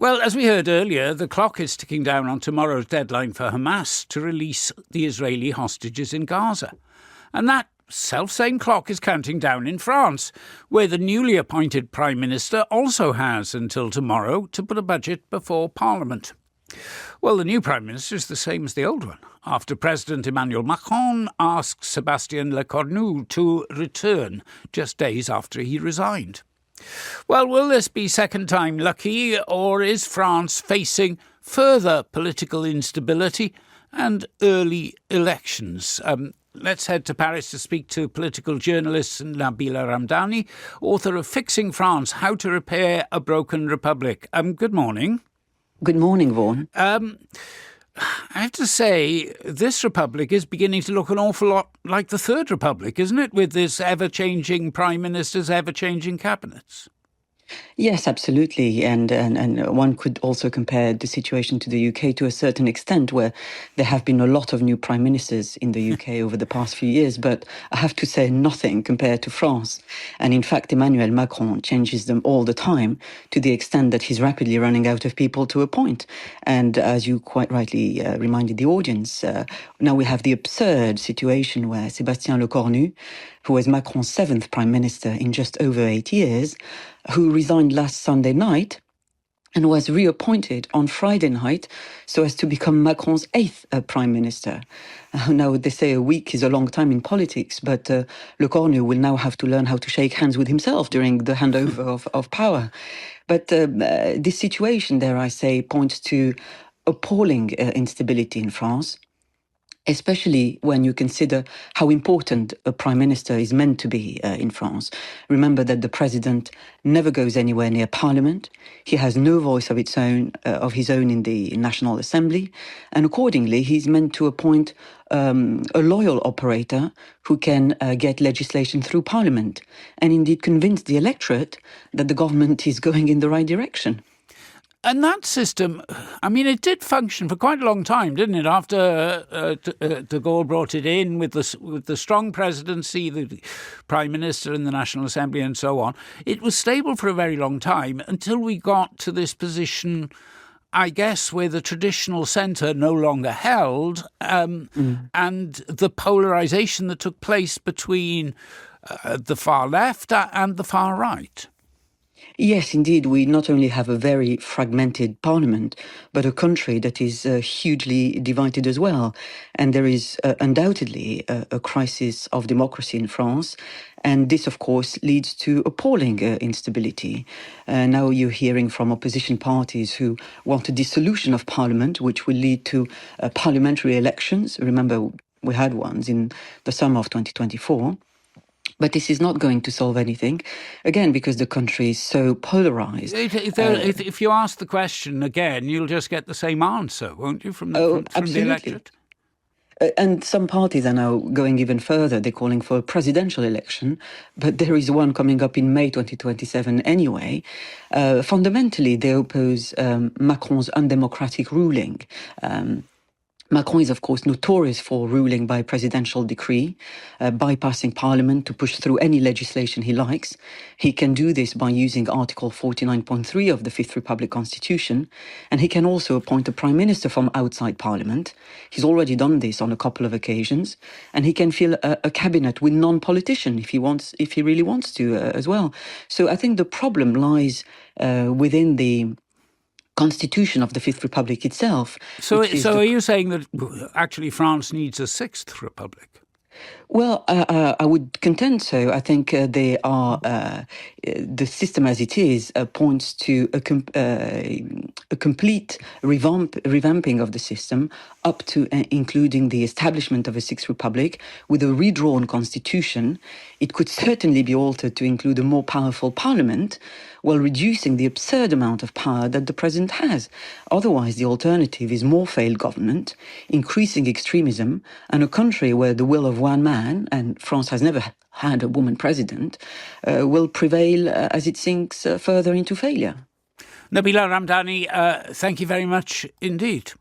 Well, as we heard earlier, the clock is ticking down on tomorrow's deadline for Hamas to release the Israeli hostages in Gaza. And that self-same clock is counting down in France, where the newly appointed Prime Minister also has until tomorrow to put a budget before Parliament. Well, the new Prime Minister is the same as the old one, after President Emmanuel Macron asked Sébastien Lecornu to return just days after he resigned. Well, will this be second time lucky, or is France facing further political instability and early elections? Let's head to Paris to speak to political journalist Nabila Ramdani, author of Fixing France, How to Repair a Broken Republic. Good morning. Good morning, Vaughan. I have to say, this republic is beginning to look an awful lot like the Third Republic, isn't it, with this ever-changing prime ministers, ever-changing cabinets? Yes, absolutely. And one could also compare the situation to the UK to a certain extent, where there have been a lot of new prime ministers in the UK over the past few years. But I have to say nothing compared to France. And in fact, Emmanuel Macron changes them all the time, to the extent that he's rapidly running out of people to appoint. And as you quite rightly reminded the audience, now we have the absurd situation where Sébastien Lecornu, who was Macron's seventh prime minister in just over 8 years, who resigned last Sunday night and was reappointed on Friday night so as to become Macron's eighth prime minister. Now, they say a week is a long time in politics, but Lecornu will now have to learn how to shake hands with himself during the handover of power. But this situation, dare I say, points to appalling instability in France, especially when you consider how important a prime minister is meant to be in France. Remember that the president never goes anywhere near parliament. He has no voice of his own in the National Assembly. And accordingly, he's meant to appoint a loyal operator who can get legislation through parliament and indeed convince the electorate that the government is going in the right direction. And that system, I mean, it did function for quite a long time, didn't it? After de Gaulle brought it in with the strong presidency, the Prime Minister and the National Assembly and so on, it was stable for a very long time until we got to this position, I guess, where the traditional centre no longer held, and the polarisation that took place between the far left and the far right. Yes, indeed. We not only have a very fragmented parliament, but a country that is hugely divided as well. And there is undoubtedly a crisis of democracy in France. And this, of course, leads to appalling instability. Now you're hearing from opposition parties who want a dissolution of parliament, which will lead to parliamentary elections. Remember, we had ones in the summer of 2024. But this is not going to solve anything, again, because the country is so polarised. If you ask the question again, you'll just get the same answer, won't you, from the electorate? And some parties are now going even further. They're calling for a presidential election, but there is one coming up in May 2027 anyway. Fundamentally, they oppose Macron's undemocratic ruling. Macron is, of course, notorious for ruling by presidential decree, bypassing parliament to push through any legislation he likes. He can do this by using Article 49.3 of the Fifth Republic Constitution, and he can also appoint a prime minister from outside parliament. He's already done this on a couple of occasions, and he can fill a cabinet with non-politician if he really wants to as well. So I think the problem lies within the Constitution of the Fifth Republic itself. So are you saying that actually France needs a Sixth Republic? Well, I would contend so. I think they are the system as it is points to a complete revamping of the system, up to including the establishment of a Sixth Republic with a redrawn constitution. It could certainly be altered to include a more powerful parliament, while reducing the absurd amount of power that the president has. Otherwise, the alternative is more failed government, increasing extremism, and a country where the will of one man, and France has never had a woman president, will prevail as it sinks further into failure. Nabila Ramdani, thank you very much indeed.